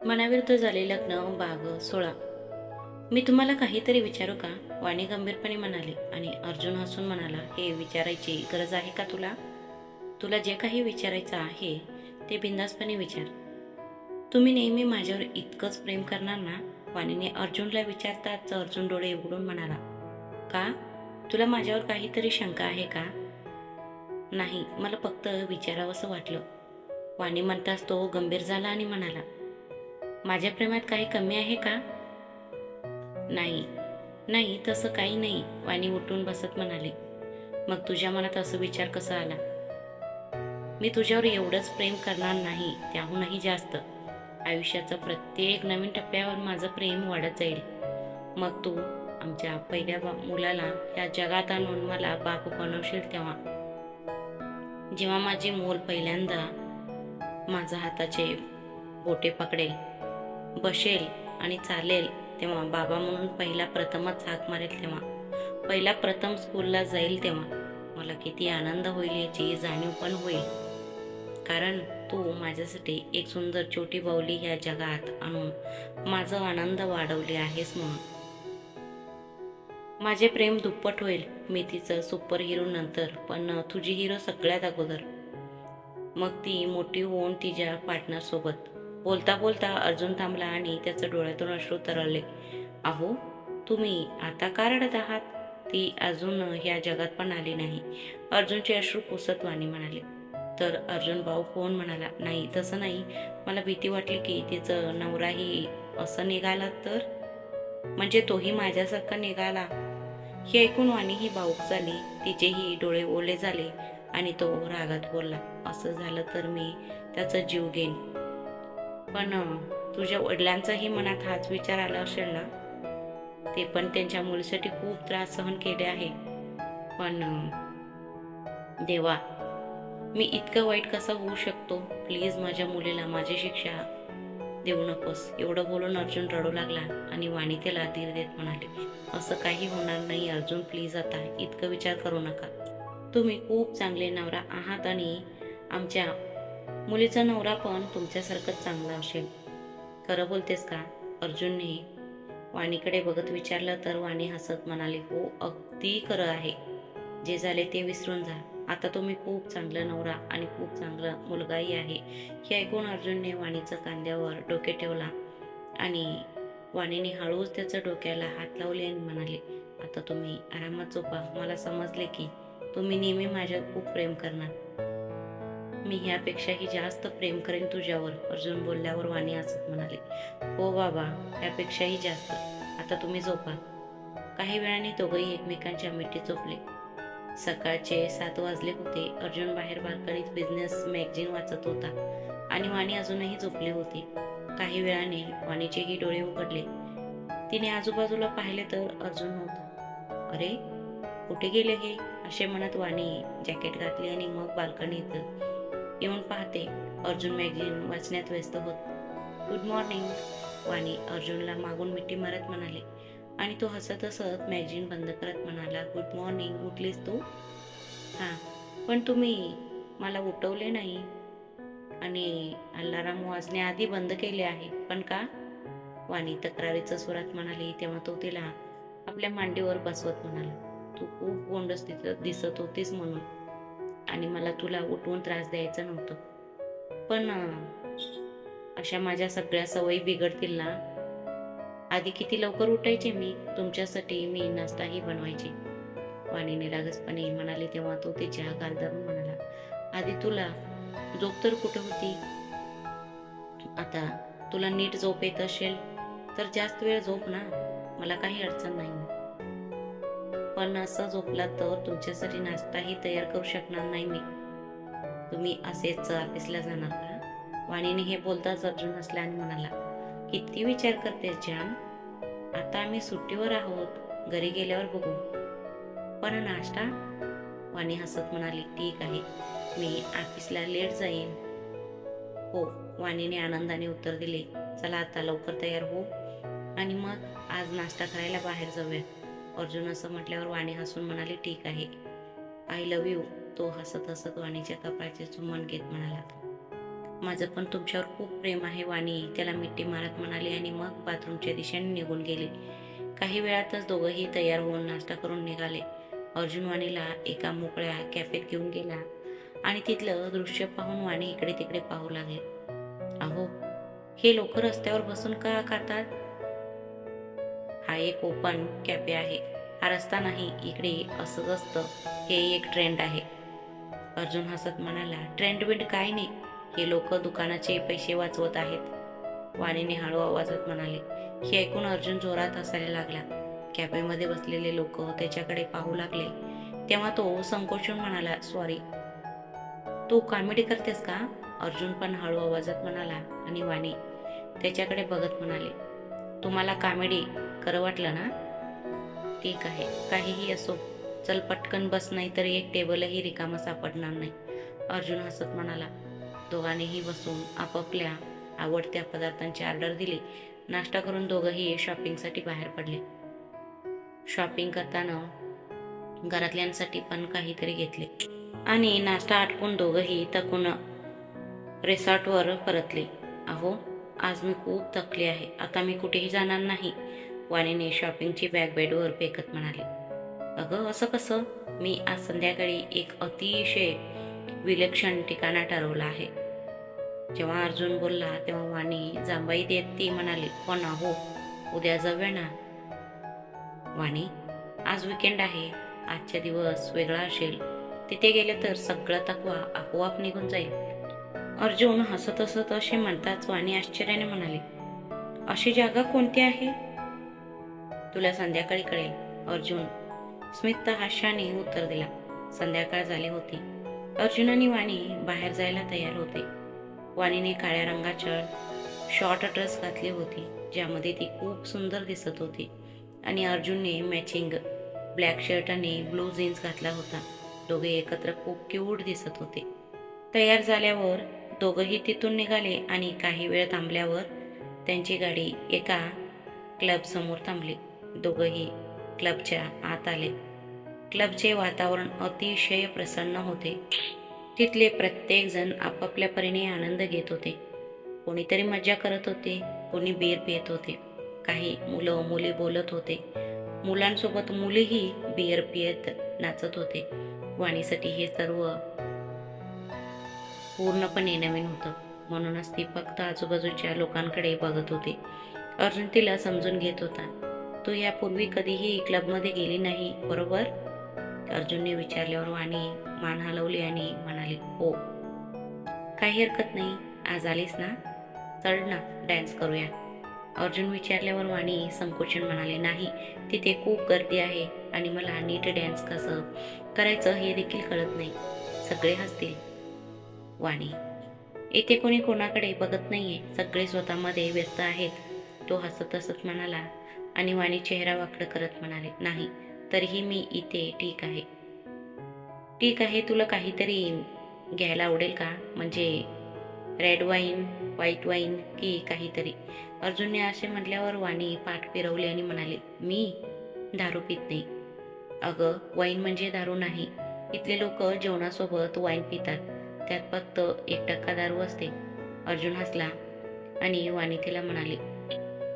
मनाविरुद्ध झाले लग्न भाग 16. मी तुम्हाला काहीतरी विचारू का? वाणी गंभीरपणे म्हणाली आणि अर्जुन हसून म्हणाला, हे विचारायची गरज आहे का तुला? तुला जे काही विचारायचं आहे ते बिनधास्तपणे विचार. तुम्ही नेहमी माझ्यावर इतकंच प्रेम करणार ना? वाणीने अर्जुनला विचारताच अर्जुन डोळे उघडून म्हणाला, का? तुला माझ्यावर काहीतरी शंका आहे का? नाही, मला फक्त विचारावंसं वाटलं. वाणी म्हणताच तो गंभीर झाला आणि म्हणाला, माझ्या प्रेमात काही कमी आहे का? नाही, नाही, तसं काही नाही, वाणी उठून बसत म्हणाली. मग तुझ्या मनात असं विचार कसा आला? मी तुझ्यावर एवढंच प्रेम करणार नाही, त्याहूनही जास्त. आयुष्याच्या प्रत्येक नवीन टप्प्यावर माझं प्रेम वाढत जाईल. मग तू आमच्या पहिल्या मुलाला या जगात आणून मला बाप बनवशील तेव्हा. जेव्हा माझे मूल पहिल्यांदा माझ्या हाताचे बोटे पकडेल, बसेल आणि चालेल, तेव्हा बाबा म्हणून पहिला प्रथमच हाक मारेल, तेव्हा पहिला प्रथम स्कूलला जाईल, तेव्हा मला किती आनंद होईल याची जाणीव पण होईल. कारण तू माझ्यासाठी एक सुंदर छोटी बाहुली ह्या जगात आणून माझा आनंद वाढवली आहेस म्हणून. माझे प्रेम दुप्पट होईल. मी तिचं सुपर हिरो नंतर, पण तुझी हिरो सगळ्यात अगोदर. मग ती मोठी होऊन तिच्या पार्टनर सोबत. बोलता बोलता अर्जुन थांबला आणि त्याच्या डोळ्यातून अश्रू तरळले. अहो, तुम्ही आता का रडत आहात? ती अजून ह्या जगात पण आली नाही. अर्जुनचे अश्रू पुसत वाणी म्हणाले. तर अर्जुन भाऊ फोन म्हणाला, नाही, तसं नाही. मला भीती वाटली की तिचं नवराही असं निघाला तर, म्हणजे तोही माझ्यासारखा निघाला. हे ऐकून वाणीही भाऊक झाली. तिचेही डोळे ओले झाले आणि तो रागात बोलला, असं झालं तर मी त्याचा जीव घेईन. पण तुझ्या वडिलांचाही मनात हाच विचार आला असेल ना? ते पण त्यांच्या मुलीसाठी खूप त्रास सहन केले आहे. पण देवा, मी इतकं वाईट कसा होऊ शकतो? प्लीज माझ्या मुलीला माझी शिक्षा देऊ नकोस. एवढं बोलून अर्जुन रडू लागला आणि वाणी त्याला धीर देत म्हणाले, असं काही होणार नाही अर्जुन, प्लीज आता इतकं विचार करू नका. तुम्ही खूप चांगले नवरा आहात आणि आमच्या मुलीचा नवरा पण तुमच्यासारखंच चांगला असेल. खरं बोलतेस का? अर्जुनने वाणीकडे बघत विचारलं तर वाणी हसत म्हणाली, हो, अगदी खरं आहे. जे झाले ते विसरून जा. आता तुम्ही खूप चांगला नवरा आणि खूप चांगला मुलगाही आहे. हे ऐकून अर्जुनने वाणीचं खांद्यावर डोके ठेवला आणि वाणीने हळूच त्याच्या डोक्याला हात लावले आणि म्हणाले, आता तुम्ही आरामात झोपा. मला समजले की तुम्ही नेहमी माझ्यावर खूप प्रेम करणार. मी ह्यापेक्षाही जास्त प्रेम करेन तुझ्यावर. अर्जुन बोलल्यावर वाणी हसत म्हणाले, हो बाबा, त्यापेक्षाही जास्त. आता तुम्ही झोपा. काही वेळाने दोघंही एकमेकांच्या मिठीत झोपले. सकाळचे 7 वाजले होते. अर्जुन बाहेर बाल्कनीत बिझनेस मॅगझिन वाचत होता आणि वाणी अजूनही झोपली होती. काही वेळाने वाणीचेही डोळे उघडले. तिने आजूबाजूला पाहिले तर अर्जुन नव्हता. अरे, कुठे गेले हे? असे म्हणत वाणी जॅकेट घातली आणि मग बाल्कनीत येऊन पाहते, अर्जुन मॅगझिन वाचण्यात व्यस्त होत. गुड मॉर्निंग, वाणी अर्जुनला मागून मिठी मारत म्हणाले आणि तो हसत हसत मॅगझिन बंद करत म्हणाला, गुड मॉर्निंग, उठलीस तू? हां, पण तुम्ही मला उठवले नाही आणि अलाराम वाजण्याआधी बंद केले आहे, पण का? वाणी तक्रारीच्या सुरात म्हणाली. तेव्हा तो तिला आपल्या मांडीवर बसवत म्हणाला, तू खूप गोंडस दिसत होतीस म्हणून, आणि मला तुला उठवून त्रास द्यायचा नव्हतं. पण अशा माझ्या सगळ्या सवयी बिघडतील ना? आधी किती लवकर उठायचे मी तुमच्यासाठी, मी नाश्ताही बनवायची, वाणीने लागसपणे म्हणाले. तेव्हा तो तिच्या गाल धरून म्हणाला, आधी तुला झोप तर कुठं होती? आता तुला नीट झोप येत असेल तर जास्त वेळ झोप ना, मला काही अडचण नाही. पण असं झोपला तर तुमच्यासाठी नाश्ताही तयार करू शकणार नाही मी. तुम्ही असेच ऑफिसला जाणार का? वाणीने हे बोलताच अर्जुन हसला आणि म्हणाला, किती विचार करतेस जान? आता आम्ही सुट्टीवर आहोत, घरी गेल्यावर बघू. पण नाश्ता? वाणी हसत म्हणाली, ठीक आहे, मी ऑफिसला लेट जाईन. हो, वाणीने आनंदाने उत्तर दिले. चला आता लवकर तयार हो आणि मग आज नाश्ता करायला बाहेर जाऊया. अर्जुन असं म्हटल्यावर वाणी हसून म्हणाली, ठीक आहे, आय लव्ह यू. तो हसत हसत वाणीच्या कपाळाचे चुंबन घेत म्हणाला. माझं पण तुमच्यावर खूप प्रेम आहे, वाणी त्याला मिठी मारत म्हणाली आणि मग बाथरूमच्या दिशेने निघून गेली. काही वेळातच दोघंही तयार होऊन नाश्ता करून निघाले. अर्जुन वाणीला एका मोकळ्या कॅफेत घेऊन गेला आणि तिथलं दृश्य पाहून वाणी इकडे तिकडे पाहू लागले. अहो, हे लोक रस्त्यावर बसून का खातात? हा एक ओपन कॅफे आहे, हा रस्ता नाही. इकडे असंच असतं, हे एक ट्रेंड आहे. अर्जुन हसत म्हणाला, ट्रेंड बिंड काय नाही, हे लोक दुकानाचे पैसे वाचवत आहेत. वाणीने हळू आवाजात म्हणाले. हे ऐकून अर्जुन जोरात हसायला लागला. कॅफेमध्ये बसलेले लोक त्याच्याकडे पाहू लागले तेव्हा तो संकोचून म्हणाला, सॉरी. तू कॉमेडी करतेस का? अर्जुन पण हळू आवाजात म्हणाला आणि वाणी त्याच्याकडे बघत म्हणाले, तुम्हाला कॉमेडी खरं वाटलं ना? ठीक आहे, काहीही असो, चल पटकन बस, नाही तर एक टेबलही रिकामा सापडणार नाही. अर्जुन हसत म्हणाला. दोघांनीही बसून आपापल्या आवडत्या पदार्थांची ऑर्डर दिली. नाश्ता करून दोघंही शॉपिंगसाठी बाहेर पडले. शॉपिंग करताना घरातल्यांसाठी पण काहीतरी घेतले आणि नाश्ता आटपून दोघंही थकून रिसॉर्टवर परतले. अहो, आज मी खूप थकले आहे, आता मी कुठेही जाणार नाही, वाणीने शॉपिंगची बॅग बेडवर फेकत म्हणाली. अगं, असं कसं? मी आज संध्याकाळी एक अतिशय विलक्षण ठिकाणा ठरवलं आहे. जेव्हा अर्जुन बोलला तेव्हा वाणी जांभई देत ती म्हणाली, पण अहो, उद्या जाऊया ना. वाणी, आज विकेंड आहे, आजचा दिवस वेगळा असेल, तिथे गेले तर सगळा थकवा आपोआप निघून जाईल. अर्जुन हसत हसत असे म्हणताच वाणी आश्चर्याने म्हणाली, अशी जागा कोणती आहे? तुला संध्याकाळी कळेल. अर्जुन स्मित हास्याने उत्तर दिला. संध्याकाळ झाली होती. अर्जुन आणि वाणी बाहेर जायला तयार होते. वाणीने काळ्या रंगाच्या शॉर्ट ड्रेस घातली होती, ज्यामध्ये ती खूप सुंदर दिसत होती, आणि अर्जुनने मॅचिंग ब्लॅक शर्ट आणि ब्लू जीन्स घातला होता. दोघे एकत्र खूप क्यूट दिसत होते. तयार झाल्यावर दोघंही तिथून निघाले आणि काही वेळ थांबल्यावर त्यांची गाडी एका क्लब समोर थांबली. दोघंही क्लबच्या आत आले. क्लबचे वातावरण अतिशय प्रसन्न होते. तिथले प्रत्येक जण आपापल्या परीने आनंद घेत होते. कोणीतरी मजा करत होते, कोणी बीर पित होते, काही मुलं मुली बोलत होते, मुलांसोबत मुलीही बिअर पियत नाचत होते. वाणीसाठी हे सर्व पूर्णपणे नवीन होतं, म्हणूनच ती फक्त आजूबाजूच्या लोकांकडे बघत होती. अर्जुन तिला समजून घेत होता. तू यापूर्वी कधीही क्लबमध्ये गेली नाही, बरोबर? अर्जुनने विचारल्यावर वाणी मान हलवली आणि म्हणाली, हो. काही हरकत नाही, आज आलीस ना, चल ना डान्स करूया. अर्जुन विचारल्यावर वाणी संकोचन म्हणाले, नाही, तिथे खूप गर्दी आहे आणि मला नीट डान्स कसं करायचं हे देखील कळत नाही, सगळे हसतील. वाणी, येथे कोणी कोणाकडे बघत नाहीये, सगळे स्वतःमध्ये व्यस्त आहेत. तो हसत हसत म्हणाला आणि वाणी चेहरा वाकड करत म्हणाले, नाही, तरीही मी इथे ठीक आहे. ठीक आहे, तुला काहीतरी घ्यायला आवडेल का? म्हणजे रेड वाईन, व्हाईट वाईन की काहीतरी? अर्जुनने असे म्हटल्यावर वाणी पाठ फिरवली आणि म्हणाली, मी दारू पित नाही. अगं, वाईन म्हणजे दारू नाही, इथले लोक जेवणासोबत वाईन पितात, त्यात फक्त 1% दारू असते. अर्जुन हसला आणि वाणी तिला म्हणाली,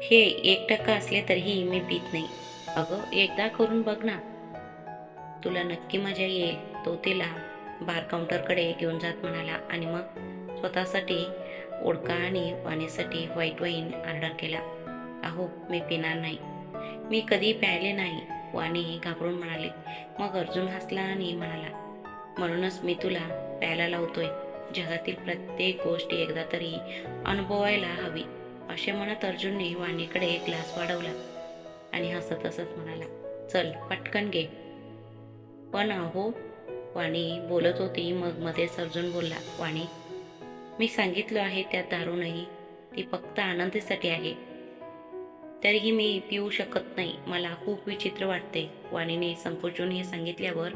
हे 1% असले तरीही मी पित नाही. अगं, एकदा करून बघ ना, तुला नक्की मजा येईल. तो तिला बार काउंटरकडे घेऊन जात म्हणाला आणि मग स्वतःसाठी ओडका आणि वाणीसाठी व्हाईट वाईन ऑर्डर केला. अहो, मी पिणार नाही, मी कधी प्यायले नाही, वाणी घाबरून म्हणाली. मग अर्जुन हसला आणि म्हणाला, म्हणूनच मी तुला प्यायला लावतोय, जगातील प्रत्येक गोष्ट एकदा तरी अनुभवायला हवी. असे म्हणत अर्जुनने वाणीकडे एक ग्लास वाढवला आणि हसत हसत म्हणाला, चल पटकन घे. पण अहो, वाणी बोलत होती, मग मध्येच अर्जुन बोलला, वाणी, मी सांगितलं आहे त्यात दारू नाही, ती फक्त आनंदीसाठी आहे, तरीही मी पिऊ शकत नाही, मला खूप विचित्र वाटते. वाणीने संकोचून हे सांगितल्यावर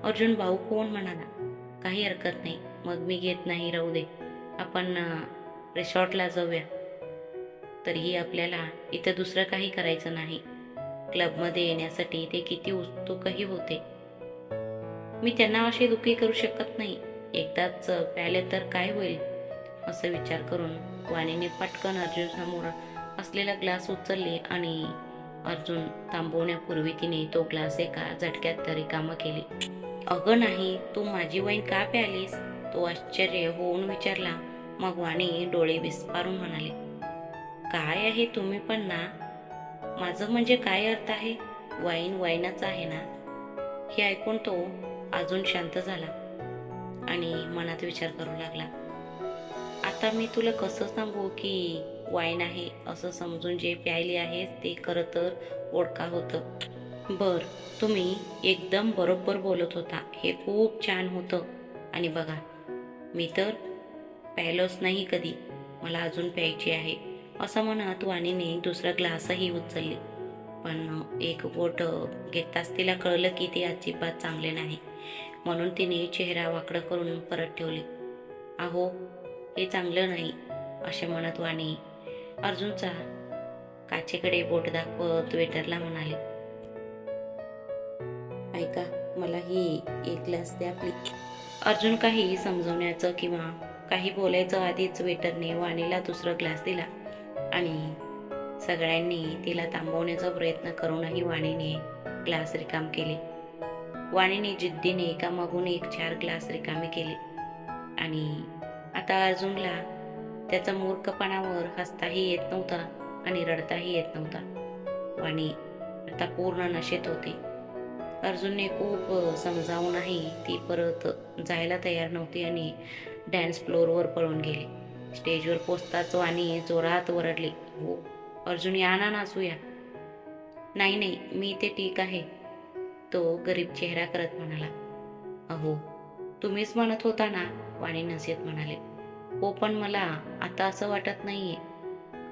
अर्जुन भाऊक होऊन म्हणाला, काही हरकत नाही, मग मी घेत नाही, राहू दे, आपण रिसॉर्टला जाऊया. तरीही आपल्याला इथं दुसरं काही करायचं नाही. क्लबमध्ये येण्यासाठी ते किती उत्सुकही होते. मी त्यांना असे दुःखी करू शकत नाही, एकदाच प्याले तर काय होईल, असं विचार करून वाणीने पटकन अर्जुन समोर असलेला ग्लास उचलले आणि अर्जुन थांबवण्यापूर्वी तिने तो ग्लास एका झटक्यात रिकामा केली. अगं नाही, तू माझी वाईन का प्यालीस? तो आश्चर्य होऊन विचारला. मग वाणी डोळे विस्फारून म्हणाले, काय आहे तुम्ही पण ना? माझं म्हणजे काय अर्थ आहे? वाईन वाईनच आहे ना. हे ऐकून तो अजून शांत झाला आणि मनात विचार करू लागला. आता मी तुला कसं सांगू की वाईन आहे असं समजून जे प्यायले आहेस ते खरं तर वोडका होतं. बर, तुम्ही एकदम बरोबर बोलत होता. हे खूप छान होतं. आणि बघा, मी तर प्यायलोच नाही कधी. मला अजून प्यायची आहे. असं म्हणत वाणीने दुसरा ग्लासही उचलले. पण एक बोट घेताच तिला कळलं की ते अजिबात चांगले नाही. म्हणून तिने चेहरा वाकडा करून परत ठेवले. अहो, हे चांगलं नाही, असे म्हणत वाणी अर्जुनचा काचेकडे बोट दाखवत वेटरला म्हणाले, ऐका, मला ही एक ग्लास द्या प्लीज. अर्जुन काही समजवण्याचं किंवा काही बोलायचं आधीच वेटरने वाणीला दुसरा ग्लास दिला आणि सगळ्यांनी तिला थांबवण्याचा प्रयत्न करूनही वाणीने ग्लास रिकाम केले. वाणीने जिद्दीने एकामागून एक 4 ग्लास रिकामे केले आणि आता अर्जुनला त्याचा मूर्खपणावर हसताही येत नव्हता आणि रडताही येत नव्हता. वाणी आता पूर्ण नशेत होती. अर्जुनने खूप समजावूनही ती परत जायला तयार नव्हती आणि डॅन्स फ्लोअरवर पळून गेली. स्टेजवर पोचताच वाणी जोरात वरडली, हो अर्जुन, या ना, नाचूया. नाही नाही, मी ते ठीक आहे, तो गरीब चेहरा करत म्हणाला. अहो, तुम्हीच म्हणत होता ना, वाणी नसेत म्हणाले. हो, पण मला आता असं वाटत नाहीये.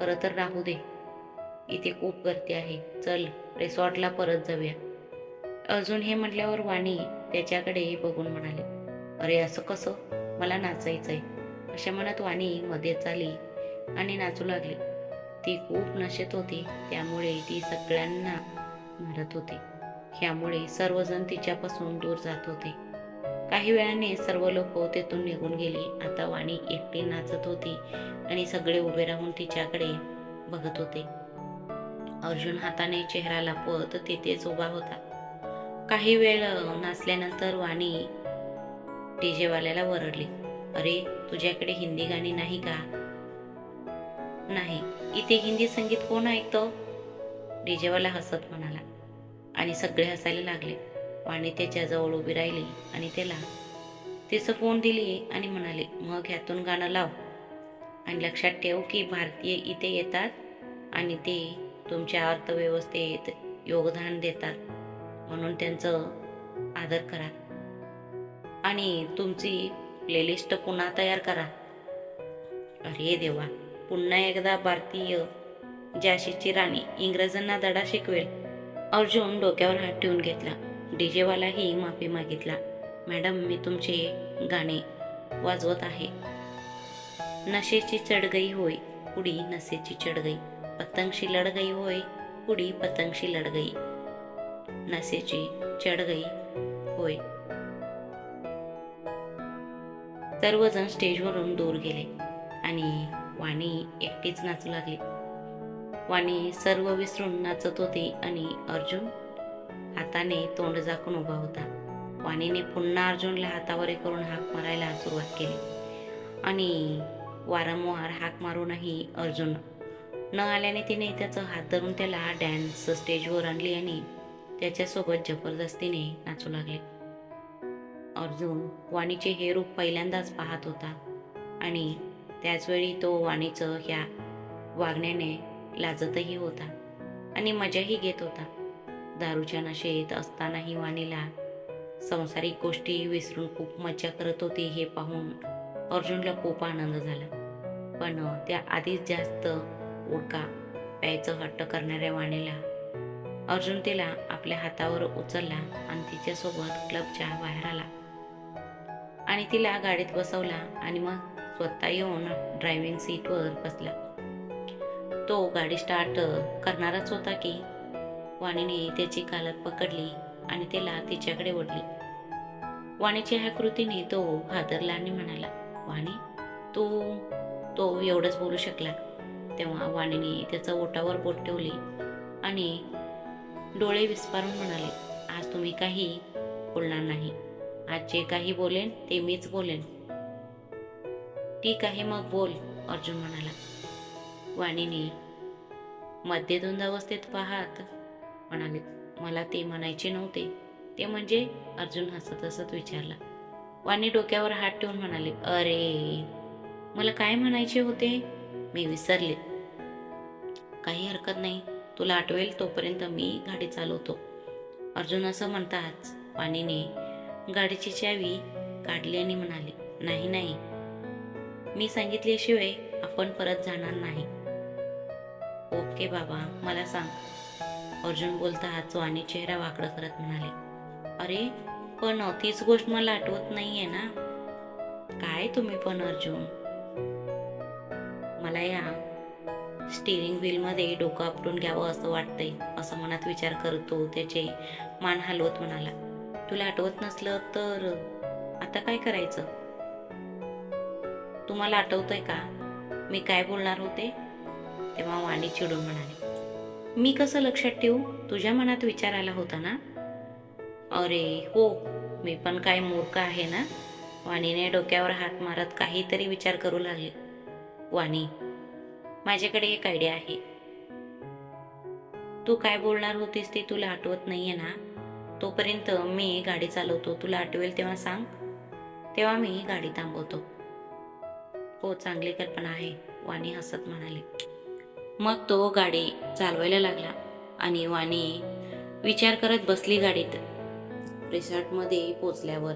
खरं तर राहू दे, इथे खूप गर्दी आहे. चल, रिसॉर्टला परत जाऊया. अर्जुन हे म्हटल्यावर वाणी त्याच्याकडे बघून म्हणाले, अरे असं कसं? मला नाचायचंय. अशा म्हणत वाणी मध्येच आली आणि नाचू लागली. ती खूप नशेत होती, त्यामुळे ती सगळ्यांना मारत होती. ह्यामुळे सर्वजण तिच्यापासून दूर जात होते. काही वेळाने सर्व लोक तेथून निघून गेली. आता वाणी एकटी नाचत होती आणि सगळे उभे राहून तिच्याकडे बघत होते. अर्जुन हाताने चेहरा लपवत तिथेच उभा होता. काही वेळ नाचल्यानंतर वाणी डीजेवाल्याला वरडली, अरे तुझ्याकडे हिंदी गाणी नाही का? नाही, इथे हिंदी संगीत कोण ऐकतं? डीजेवाला हसत म्हणाला आणि सगळे हसायला लागले. वाणी त्याच्या जवळ उभी राहिली आणि त्याला तिचं फोन दिली आणि म्हणाले, मग ह्यातून गाणं लाव आणि लक्षात ठेव की भारतीय इथे येतात आणि ते तुमच्या अर्थव्यवस्थेत योगदान देतात, म्हणून त्यांचं आदर करा आणि तुमची प्लेलिस्ट पुन्हा तयार करा. अरे देवा, पुन्हा एकदा भारतीय झाशीची राणी इंग्रजांना धडा शिकवेल. अर्जुन डोक्यावर हात ठेवून घेतला. डीजेवालाही माफी मागितला. मॅडम, मी तुमचे गाणे वाजवत आहे. नशेची चढ गई होय, कुडी नशेची चढ गई. पतंगशी लढ गई होय, कुडी पतंगशी लढ गई. नशेची चढ गई होय. सर्वजण स्टेजवरून दूर गेले आणि वाणी एकटीच नाचू लागली. वाणी सर्व विसरून नाचत होती आणि अर्जुन हाताने तोंड झाकून उभा होता. वाणीने पुन्हा अर्जुनला हातावर करून हाक मारायला सुरुवात केली आणि वारंवार हाक मारूनही अर्जुन न आल्याने तिने त्याचा हात धरून त्याला डॅन्स स्टेजवर आणली आणि त्याच्यासोबत जबरदस्तीने नाचू लागले. अर्जुन वाणीचे हे रूप पहिल्यांदाच पाहत होता आणि त्याचवेळी तो वाणीचं ह्या वागण्याने लाजतही होता आणि मजाही घेत होता. दारूच्या नशेत असतानाही वाणीला संसारिक गोष्टी विसरून खूप मजा करत होती हे पाहून अर्जुनला खूप आनंद झाला. पण त्या आधीच जास्त वोडका प्यायचं हट्ट करणाऱ्या वाणीला अर्जुन तिला आपल्या हातावर उचलला आणि तिच्यासोबत क्लबच्या बाहेर आला आणि तिला गाडीत बसवला आणि मग स्वतः येऊन ड्रायव्हिंग सीटवर बसला. तो गाडी स्टार्ट करणारच होता की वाणीने त्याची कालर पकडली आणि त्याला तिच्याकडे ओढली. वाणीच्या ह्या कृतीने तो हादरला आणि म्हणाला, वाणी, तू तो एवढंच बोलू शकला. तेव्हा वाणीने त्याचा ओठावर बोट ठेवली आणि डोळे विस्पारून म्हणाले, आज तुम्ही काही बोलणार नाही. आज जे काही बोलेन ते मीच बोलेन. ठीक आहे मग बोल, अर्जुन म्हणाला. वाणीने मध्ये द्वंद्वावस्थेत पाहत म्हणाले, मला ते म्हणायचे नव्हते. ते म्हणजे? अर्जुन हसत हसत विचारला. वाणी डोक्यावर हात ठेवून म्हणाले, अरे मला काय म्हणायचे होते मी विसरले. काही हरकत नाही, तुला आठवेल तोपर्यंत मी गाडी चालवतो. अर्जुन असं म्हणताच वाणीने गाडीची चावी काढली आणि म्हणाले, नाही नाही, मी सांगितल्याशिवाय आपण परत जाणार नाही. ओके बाबा, मला सांग. अर्जुन बोलताच वाणी चेहरा वाकडा करत म्हणाले, अरे पण तीच गोष्ट मला आठवत नाहीये ना. काय तुम्ही पण अर्जुन, मला या स्टिअरिंग व्हील मध्ये डोकं आपटून घ्यावं असं वाटतंय, असं मनात विचार करतो त्याचे मान हलवत म्हणाला. तुला आठवत नसलं तर आता काय करायचं? तुम्हाला आठवतंय का मी काय बोलणार होते? तेव्हा वाणी चिडून म्हणाली, मी कसं लक्षात ठेवू? तुझ्या मनात विचार आला होता ना. अरे हो, मी पण काय मूर्ख आहे ना. वाणीने डोक्यावर हात मारत काहीतरी विचार करू लागले. वाणी, माझ्याकडे एक आयडिया आहे. तू काय बोलणार होतीस ते तुला आठवत नाहीये ना. तोपर्यंत मी गाडी चालवतो, तुला आठवेल तेव्हा सांग, तेव्हा मी गाडी थांबवतो. हो, चांगली कल्पना आहे, वाणी हसत म्हणाली. मग तो गाडी चालवायला लागला आणि वाणी विचार करत बसली गाडीत. रिसॉर्टमध्ये पोचल्यावर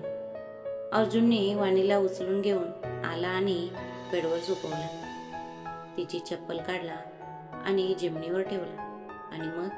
अर्जुनने वाणीला उचलून घेऊन आला आणि बेडवर झोपवला. तिची चप्पल काढला आणि जिमणीवर ठेवला आणि मग